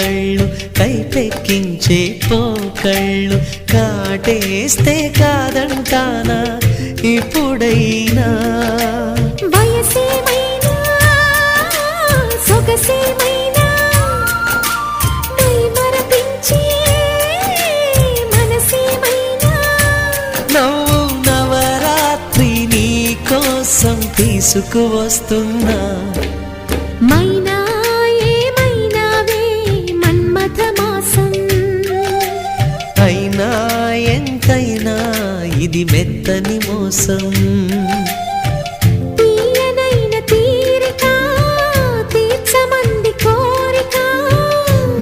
కళ్ళు కైపెక్కించే పోకళ్ళు కాటేస్తే కాదంటానా ఇప్పుడైనా వయసేమైనా సొగసేమైనా మరపించే మనసేమైనా నవ్వు నవరాత్రి నీ కోసం తీసుకువస్తున్నా మైనా ఏమైనావే మన్మథ మాసం అయినా ఎంతైనా ఇది మెత్తని మోసం